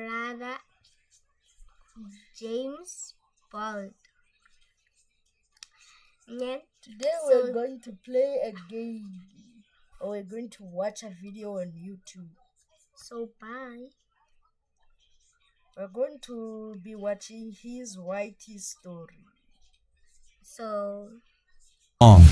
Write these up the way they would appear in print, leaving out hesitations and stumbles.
temporada James Bond. Yeah, Today we're going to play a game, or we're going to watch a video on YouTube. so bye. We're going to be watching his Whitey story. So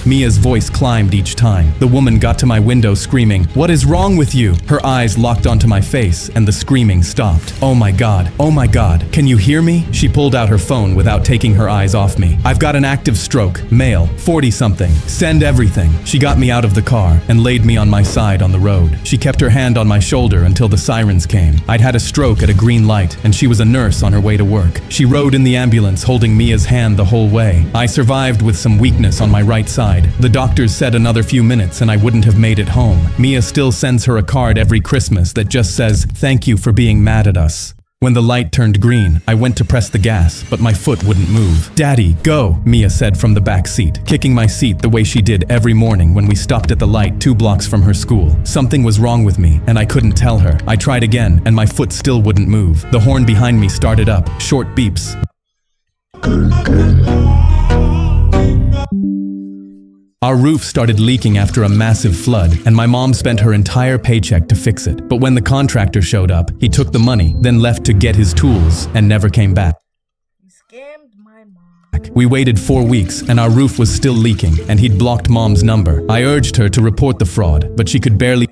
Mia's voice climbed each time. The woman got to my window screaming, "What is wrong with you?" Her eyes locked onto my face and the screaming stopped. "Oh my God, oh my God, can you hear me?" She pulled out her phone without taking her eyes off me. "I've got an active stroke, male, 40-something. Send everything." She got me out of the car and laid me on my side on the road. She kept her hand on my shoulder until the sirens came. I'd had a stroke at a green light and she was a nurse on her way to work. She rode in the ambulance holding Mia's hand the whole way. I survived with some weakness on my right side. The doctors said another few minutes and I wouldn't have made it home. Mia still sends her a card every Christmas that just says, "Thank you for being mad at us." When the light turned green, I went to press the gas, but my foot wouldn't move. "Daddy, go," Mia said from the back seat, kicking my seat the way she did every morning when we stopped at the light 2 blocks from her school. Something was wrong with me, and I couldn't tell her. I tried again, and my foot still wouldn't move. The horn behind me started up, short beeps. Our roof started leaking after a massive flood, and my mom spent her entire paycheck to fix it. But when the contractor showed up, he took the money, then left to get his tools, and never came back. He scammed my mom. We waited 4 weeks, and our roof was still leaking, and he'd blocked Mom's number. I urged her to report the fraud, but she could barely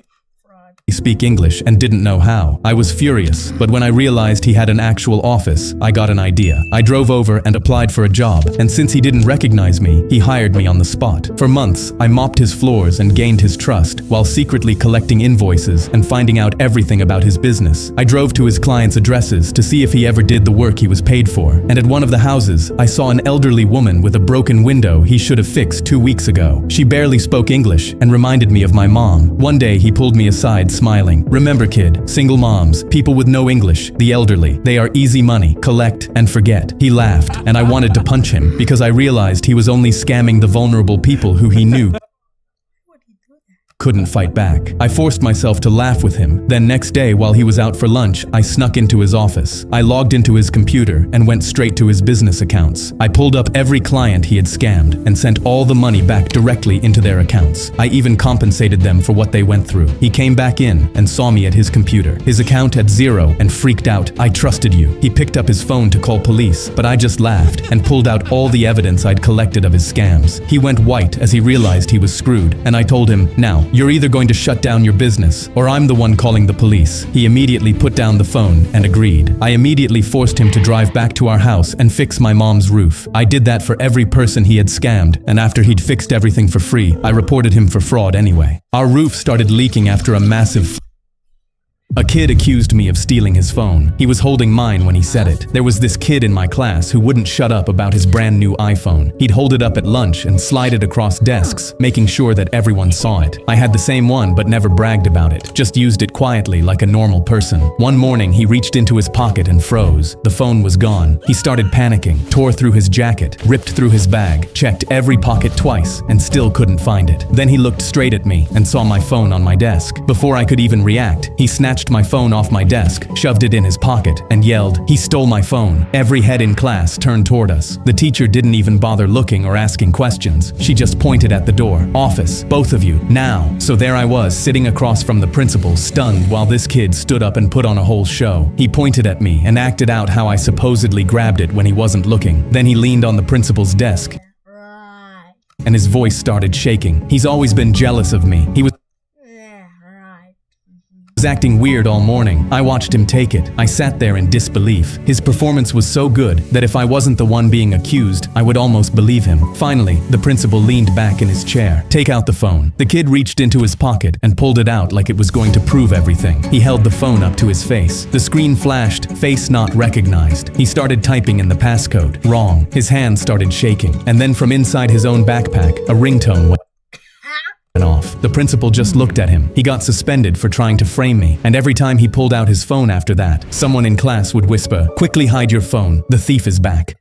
speak English and didn't know how. I was furious, but when I realized he had an actual office, I got an idea. I drove over and applied for a job, and since he didn't recognize me, he hired me on the spot. For months, I mopped his floors and gained his trust, while secretly collecting invoices and finding out everything about his business. I drove to his clients' addresses to see if he ever did the work he was paid for, and at one of the houses, I saw an elderly woman with a broken window he should have fixed 2 weeks ago. She barely spoke English and reminded me of my mom. One day, he pulled me aside, smiling. "Remember, kid, single moms, people with no English, the elderly, they are easy money, collect and forget." He laughed, and I wanted to punch him because I realized he was only scamming the vulnerable people who he knew couldn't fight back. I forced myself to laugh with him. Then next day, while he was out for lunch, I snuck into his office. I logged into his computer and went straight to his business accounts. I pulled up every client he had scammed and sent all the money back directly into their accounts. I even compensated them for what they went through. He came back in and saw me at his computer. His account at 0 and freaked out. "I trusted you." He picked up his phone to call police, but I just laughed and pulled out all the evidence I'd collected of his scams. He went white as he realized he was screwed, and I told him, "Now, you're either going to shut down your business, or I'm the one calling the police." He immediately put down the phone and agreed. I immediately forced him to drive back to our house and fix my mom's roof. I did that for every person he had scammed, and after he'd fixed everything for free, I reported him for fraud anyway. Our roof started leaking after a massive A kid accused me of stealing his phone. He was holding mine when he said it. There was this kid in my class who wouldn't shut up about his brand new iPhone. He'd hold it up at lunch and slide it across desks, making sure that everyone saw it. I had the same one but never bragged about it, just used it quietly like a normal person. One morning he reached into his pocket and froze. The phone was gone. He started panicking, tore through his jacket, ripped through his bag, checked every pocket twice, and still couldn't find it. Then he looked straight at me and saw my phone on my desk. Before I could even react, he snatched my phone off my desk, shoved it in his pocket, and yelled, "He stole my phone." Every head in class turned toward us. The teacher didn't even bother looking or asking questions. She just pointed at the door. "Office, both of you, now." So there I was, sitting across from the principal, stunned, while this kid stood up and put on a whole show. He pointed at me and acted out how I supposedly grabbed it when he wasn't looking. Then he leaned on the principal's desk, Right. and his voice started shaking. He's always been jealous of me. He was acting weird all morning. I watched him take it. I sat there in disbelief. His performance was so good that if I wasn't the one being accused, I would almost believe him. Finally, the principal leaned back in his chair. "Take out the phone." The kid reached into his pocket and pulled it out like it was going to prove everything. He held the phone up to his face. The screen flashed, "Face not recognized." He started typing in the passcode. Wrong. His hand started shaking. And then from inside his own backpack, a ringtone went off. The principal just looked at him. He got suspended for trying to frame me, and every time he pulled out his phone after that, someone in class would whisper, "Quickly hide your phone, the thief is back."